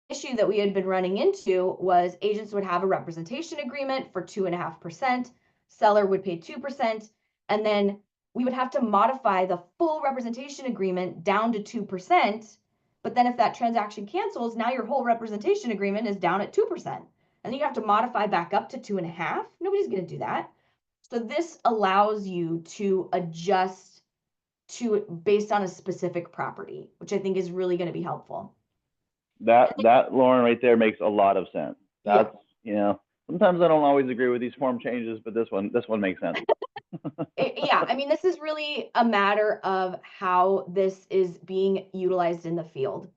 S3: Issue that we had been running into was agents would have a representation agreement for 2.5%, seller would pay 2%, and then we would have to modify the full representation agreement down to 2%. But then if that transaction cancels, now your whole representation agreement is down at 2%. And then you have to modify back up to 2.5%. Nobody's going to do that. So this allows you to adjust to based on a specific property, which I think is really going to be helpful.
S2: That Lauren right there makes a lot of sense. That's, yeah. Sometimes I don't always agree with these form changes, but this one makes sense.
S3: Yeah, I mean, this is really a matter of how this is being utilized in the field.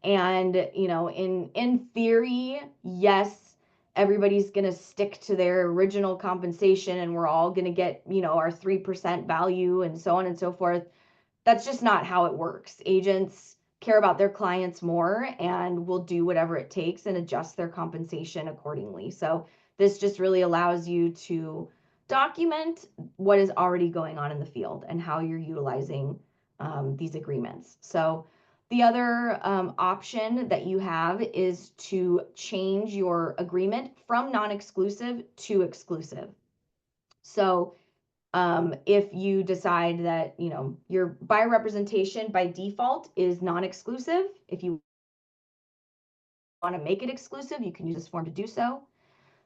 S3: And, in theory, yes, everybody's going to stick to their original compensation and we're all going to get, our 3% value and so on and so forth. That's just not how it works. Agents care about their clients more and will do whatever it takes and adjust their compensation accordingly. So this just really allows you to document what is already going on in the field and how you're utilizing these agreements. So the other option that you have is to change your agreement from non-exclusive to exclusive. So if you decide that, your buyer representation by default is non-exclusive, if you want to make it exclusive, you can use this form to do so.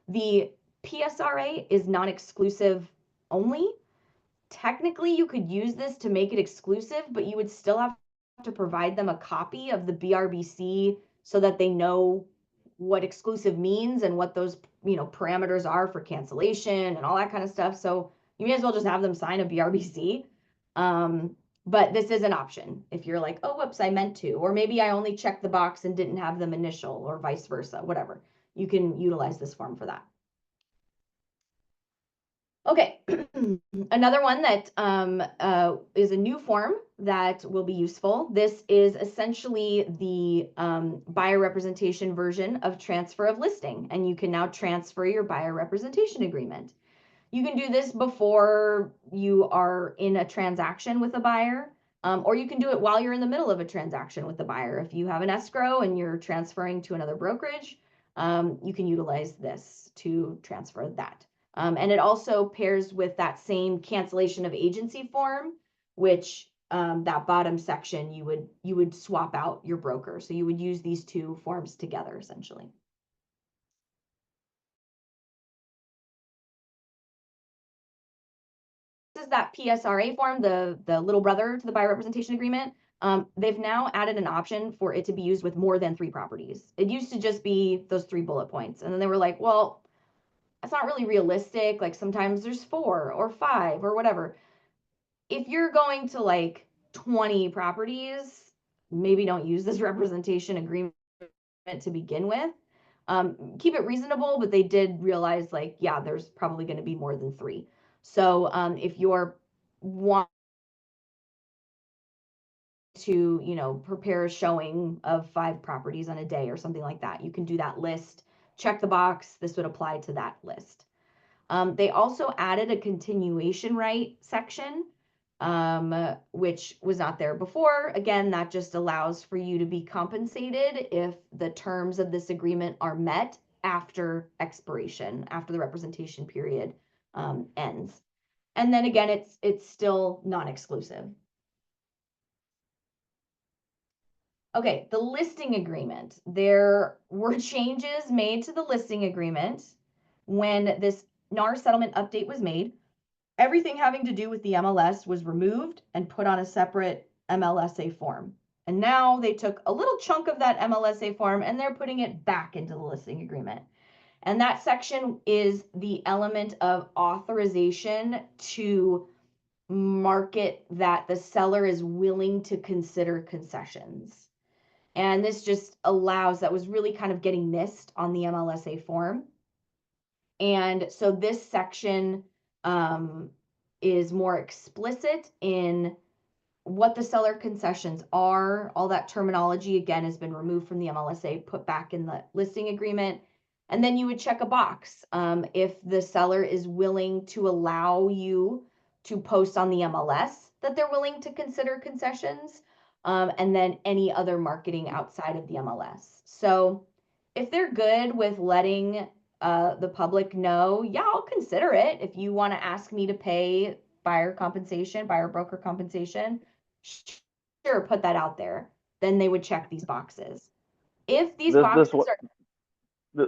S3: The PSRA is non-exclusive only. Technically, you could use this to make it exclusive, but you would still have to provide them a copy of the BRBC so that they know what exclusive means and what those, parameters are for cancellation and all that kind of stuff. So you may as well just have them sign a BRBC. But this is an option if you're like, oh, whoops, I meant to, or maybe I only checked the box and didn't have them initial, or vice versa, whatever. You can utilize this form for that. Okay, another one that is a new form that will be useful. This is essentially the buyer representation version of transfer of listing, and you can now transfer your buyer representation agreement. You can do this before you are in a transaction with a buyer, or you can do it while you're in the middle of a transaction with the buyer. If you have an escrow and you're transferring to another brokerage, you can utilize this to transfer that. And it also pairs with that same cancellation of agency form, which that bottom section you would swap out your broker. So you would use these two forms together essentially. This is that PSRA form, the little brother to the buyer representation agreement. They've now added an option for it to be used with more than 3 properties. It used to just be those 3 bullet points. And then they were like, well, that's not really realistic. Like sometimes there's 4 or 5 or whatever. If you're going to like 20 properties, maybe don't use this representation agreement to begin with. Keep it reasonable, but they did realize like, yeah, there's probably going to be more than 3. So if you're want to, prepare a showing of 5 properties on a day or something like that, you can do that list, check the box. This would apply to that list. They also added a continuation right section, which was not there before. Again, that just allows for you to be compensated if the terms of this agreement are met after expiration, after the representation period ends. And then again, it's still non-exclusive. Okay, the listing agreement. There were changes made to the listing agreement when this NAR settlement update was made. Everything having to do with the MLS was removed and put on a separate MLSA form. And now they took a little chunk of that MLSA form and they're putting it back into the listing agreement. And that section is the element of authorization to market that the seller is willing to consider concessions. And this just allows, that was really kind of getting missed on the MLSA form. And so this section is more explicit in what the seller concessions are. All that terminology, again, has been removed from the MLSA, put back in the listing agreement. And then you would check a box if the seller is willing to allow you to post on the MLS that they're willing to consider concessions, and then any other marketing outside of the MLS. So if they're good with letting the public know, yeah, I'll consider it. If you want to ask me to pay buyer broker compensation, sure, put that out there. Then they would check these boxes. If these boxes are...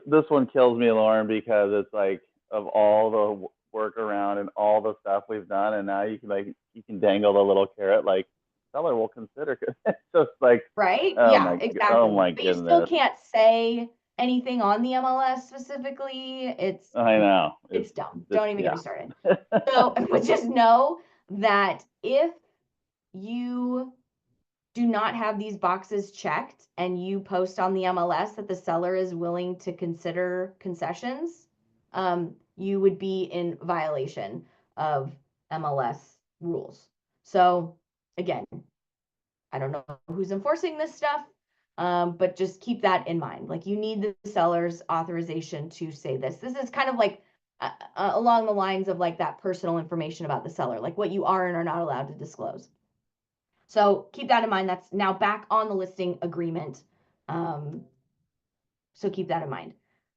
S2: This one kills me, Lauren, because it's like, of all the work around and all the stuff we've done, and now you can dangle the little carrot, like seller will consider it. It's just like,
S3: right?
S2: Oh
S3: yeah,
S2: my,
S3: exactly.
S2: Oh my
S3: but
S2: goodness.
S3: You still can't say anything on the MLS specifically.
S2: I know.
S3: It's dumb. Don't even get me started. So, but just know that if you do not have these boxes checked and you post on the MLS that the seller is willing to consider concessions, you would be in violation of MLS rules. So again, I don't know who's enforcing this stuff, but just keep that in mind. Like, you need the seller's authorization to say this. This is kind of like along the lines of like that personal information about the seller, like what you are and are not allowed to disclose. So keep that in mind. That's now back on the listing agreement. So keep that in mind.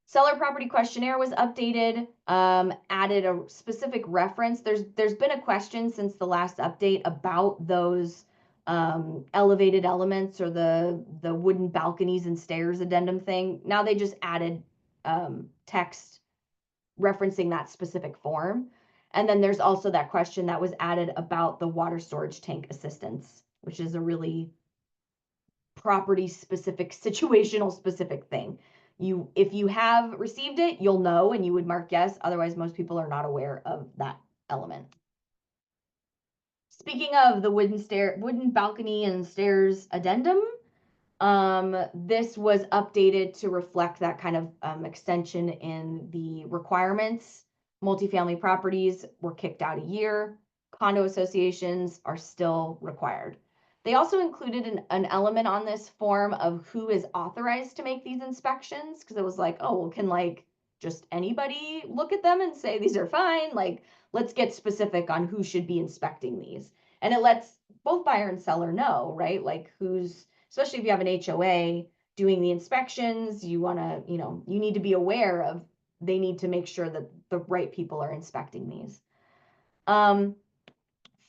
S3: Seller property questionnaire was updated, added a specific reference. There's been a question since the last update about those elevated elements or the wooden balconies and stairs addendum thing. Now they just added text referencing that specific form. And then there's also that question that was added about the water storage tank assistance, which is a really property specific, situational specific thing. if you have received it, you'll know and you would mark yes. Otherwise, most people are not aware of that element. Speaking of the wooden balcony and stairs addendum, this was updated to reflect that kind of extension in the requirements. Multifamily properties were kicked out a year. Condo associations are still required. They also included an element on this form of who is authorized to make these inspections, because it was like, oh, well, can like just anybody look at them and say these are fine? Like, let's get specific on who should be inspecting these. And it lets both buyer and seller know, right? Like who's, especially if you have an HOA doing the inspections, you want to, you need to be aware of, they need to make sure that the right people are inspecting these.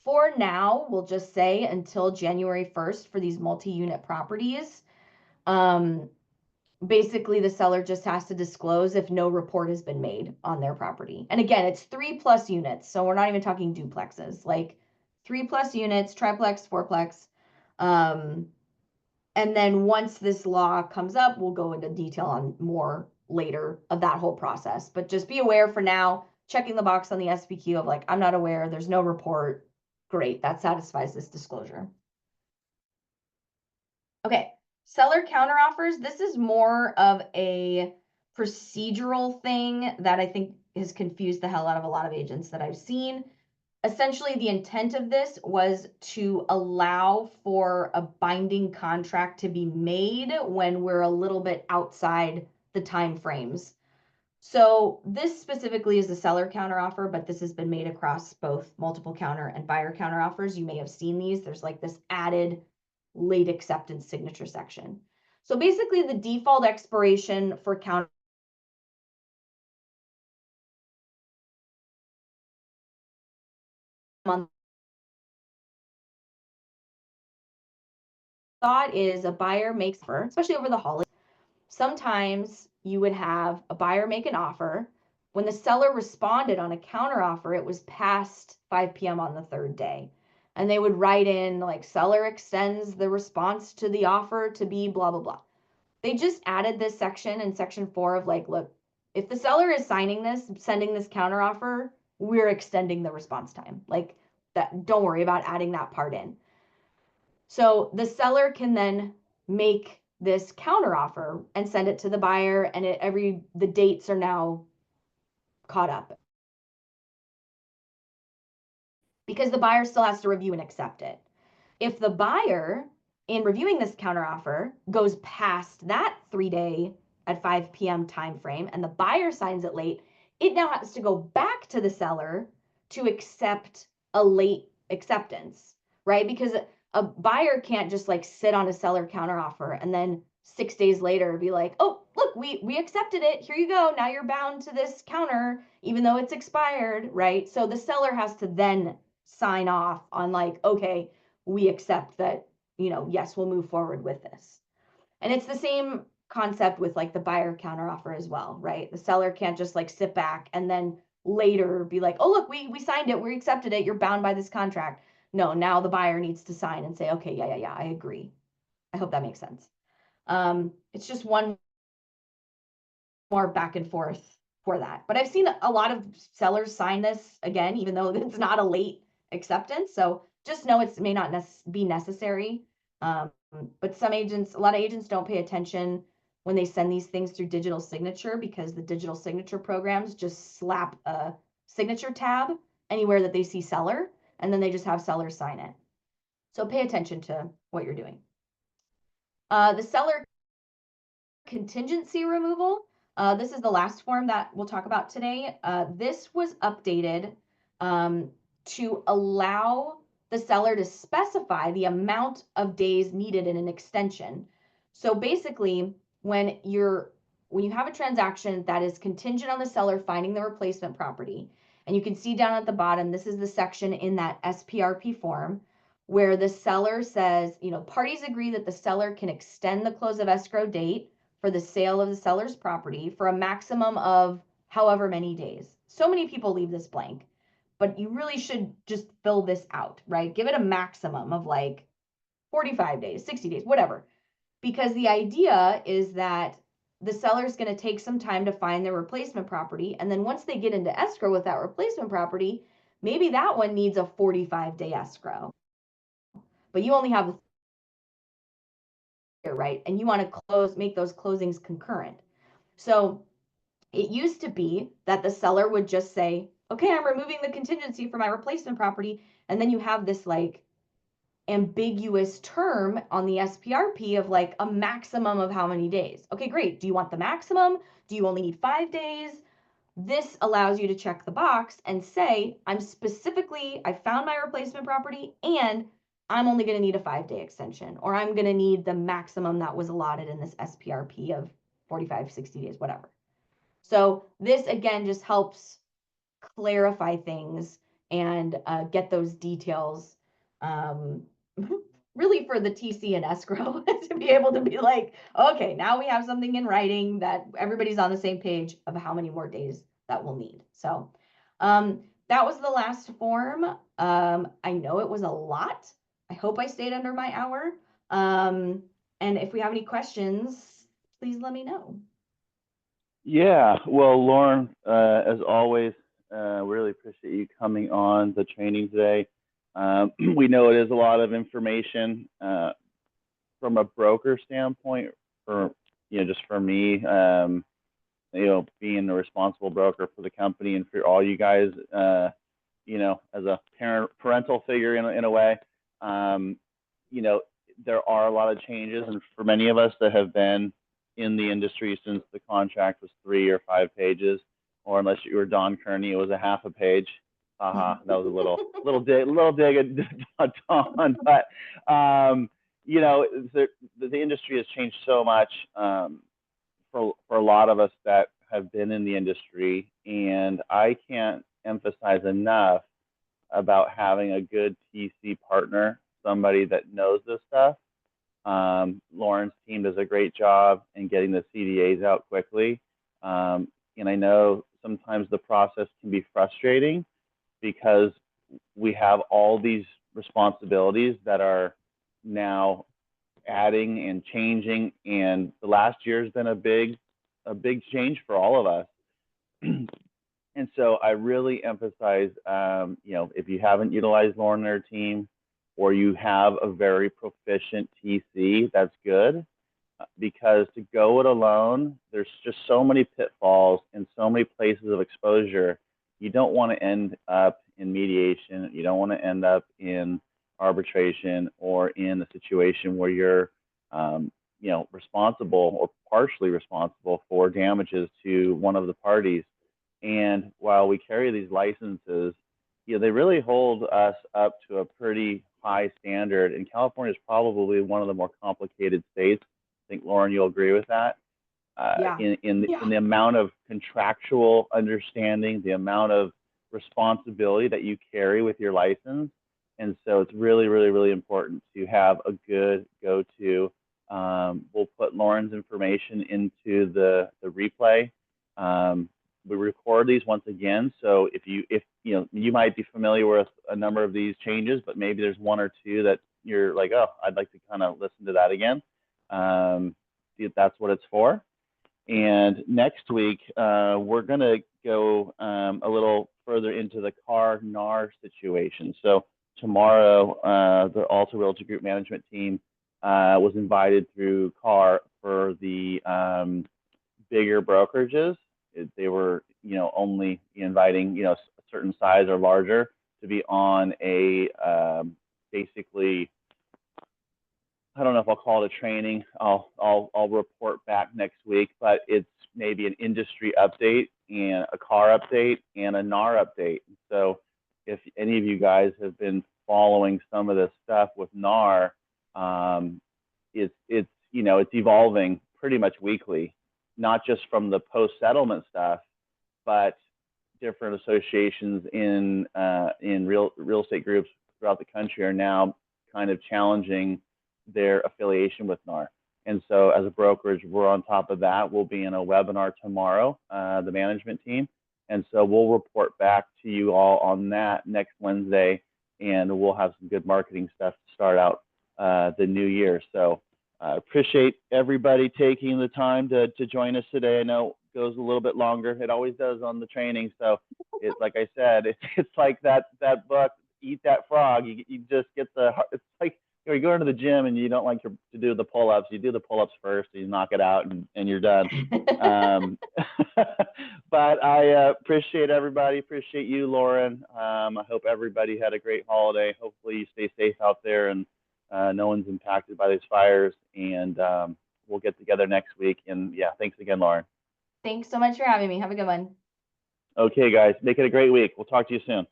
S3: For now, we'll just say until January 1st for these multi-unit properties. Basically, the seller just has to disclose if no report has been made on their property. And again, it's 3+ units. So we're not even talking duplexes, like 3+ units, triplex, fourplex. And then once this law comes up, we'll go into detail on more later of that whole process. But just be aware for now, checking the box on the SBQ of like, I'm not aware, there's no report. Great, that satisfies this disclosure. Okay, seller counteroffers. This is more of a procedural thing that I think has confused the hell out of a lot of agents that I've seen. Essentially, the intent of this was to allow for a binding contract to be made when we're a little bit outside the time frames. So this specifically is the seller counteroffer, but this has been made across both multiple counter and buyer counteroffers. You may have seen these. There's like this added late acceptance signature section. So basically the default expiration for counter month thought is a buyer makes offer, especially over the holidays. Sometimes you would have a buyer make an offer. When the seller responded on a counter offer, it was past 5 p.m. on the third day. And they would write in like seller extends the response to the offer to be blah, blah, blah. They just added this section in section 4 of like, look, if the seller is signing this, sending this counter offer, we're extending the response time. Like that, don't worry about adding that part in. So the seller can then make this counter offer and send it to the buyer, and the dates are now caught up because the buyer still has to review and accept it. If the buyer in reviewing this counter offer goes past that 3-day at 5 p.m. time frame and the buyer signs it late, it now has to go back to the seller to accept a late acceptance, right? Because a buyer can't just like sit on a seller counter offer and then 6 days later be like, oh, look, we accepted it. Here you go. Now you're bound to this counter, even though it's expired, right? So the seller has to then sign off on like, okay, we accept that, yes, we'll move forward with this. And it's the same concept with like the buyer counter offer as well, right? The seller can't just like sit back and then later be like, oh, look, we signed it, we accepted it, you're bound by this contract. No, now the buyer needs to sign and say, okay, yeah, I agree. I hope that makes sense. It's just one more back and forth for that. But I've seen a lot of sellers sign this again, even though it's not a late acceptance. So just know it may not be necessary. But a lot of agents don't pay attention when they send these things through digital signature, because the digital signature programs just slap a signature tab anywhere that they see seller, and then they just have sellers sign it. So pay attention to what you're doing. The seller contingency removal. This is the last form that we'll talk about today. This was updated to allow the seller to specify the amount of days needed in an extension. So basically, when you have a transaction that is contingent on the seller finding the replacement property, and you can see down at the bottom, this is the section in that SPRP form where the seller says, parties agree that the seller can extend the close of escrow date for the sale of the seller's property for a maximum of however many days. So many people leave this blank, but you really should just fill this out, right? Give it a maximum of like 45 days, 60 days, whatever. Because the idea is that the seller's going to take some time to find their replacement property. And then once they get into escrow with that replacement property, maybe that one needs a 45-day escrow, but you only have a year, right? And you want to make those closings concurrent. So it used to be that the seller would just say, okay, I'm removing the contingency for my replacement property. And then you have this like ambiguous term on the SPRP of like a maximum of how many days. Okay, great. Do you want the maximum? Do you only need 5 days? This allows you to check the box and say, I found my replacement property and I'm only going to need a 5-day extension, or I'm going to need the maximum that was allotted in this SPRP of 45, 60 days, whatever. So this again just helps clarify things and get those details really for the TC and escrow to be able to be like, okay, now we have something in writing that everybody's on the same page of how many more days that we'll need. So that was the last form. I know it was a lot. I hope I stayed under my hour. And if we have any questions, please let me know.
S2: Yeah, well, Lauren, as always, really appreciate you coming on the training today. We know it is a lot of information from a broker standpoint, for just for me, being a responsible broker for the company, and for all you guys, as a parental figure in a way. There are a lot of changes, and for many of us that have been in the industry since the contract was 3 or 5 pages, or unless you were Don Kearney, it was a half a page. That was a little dig at Don, but the industry has changed so much for a lot of us that have been in the industry, and I can't emphasize enough about having a good TC partner, somebody that knows this stuff. Lauren's team does a great job in getting the CDAs out quickly. And I know sometimes the process can be frustrating because we have all these responsibilities that are now adding and changing. And the last year has been a big change for all of us. And so I really emphasize, if you haven't utilized Lauren and her team, or you have a very proficient TC, that's good, because to go it alone, there's just so many pitfalls and so many places of exposure. You don't want to end up in mediation. You don't want to end up in arbitration or in a situation where you're, responsible or partially responsible for damages to one of the parties. And while we carry these licenses, they really hold us up to a pretty high standard. And California is probably one of the more complicated states. I think, Lauren, you'll agree with that. In the amount of contractual understanding, the amount of responsibility that you carry with your license. And so it's really, really, really important to have a good go-to. We'll put Lauren's information into the replay. We record these once again, so if you might be familiar with a number of these changes, but maybe there's one or two that you're like, oh, I'd like to kind of listen to that again. That's what it's for. And next week, we're going to go a little further into the CAR NAR situation. So tomorrow, the Alta Realty Group management team was invited through CAR for the bigger brokerages. They were, only inviting, a certain size or larger to be on a basically, I don't know if I'll call it a training. I'll report back next week, but it's maybe an industry update and a CAR update and a NAR update. So if any of you guys have been following some of this stuff with NAR, it's evolving pretty much weekly, not just from the post-settlement stuff, but different associations in real estate groups throughout the country are now kind of challenging their affiliation with NAR. And so as a brokerage, we're on top of that. We'll be in a webinar tomorrow, the management team. And so we'll report back to you all on that next Wednesday, and we'll have some good marketing stuff to start out the new year. So I appreciate everybody taking the time to join us today. I know it goes a little bit longer. It always does on the training. So it's like I said, it's like that book, Eat That Frog. You just get it's like you go into the gym and you don't like to do the pull-ups. You do the pull-ups first, you knock it out, and you're done. But I appreciate everybody. Appreciate you, Lauren. I hope everybody had a great holiday. Hopefully you stay safe out there and no one's impacted by these fires. And we'll get together next week. And yeah, thanks again, Lauren.
S3: Thanks so much for having me. Have a good one.
S2: Okay, guys, make it a great week. We'll talk to you soon.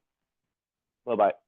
S2: Bye-bye.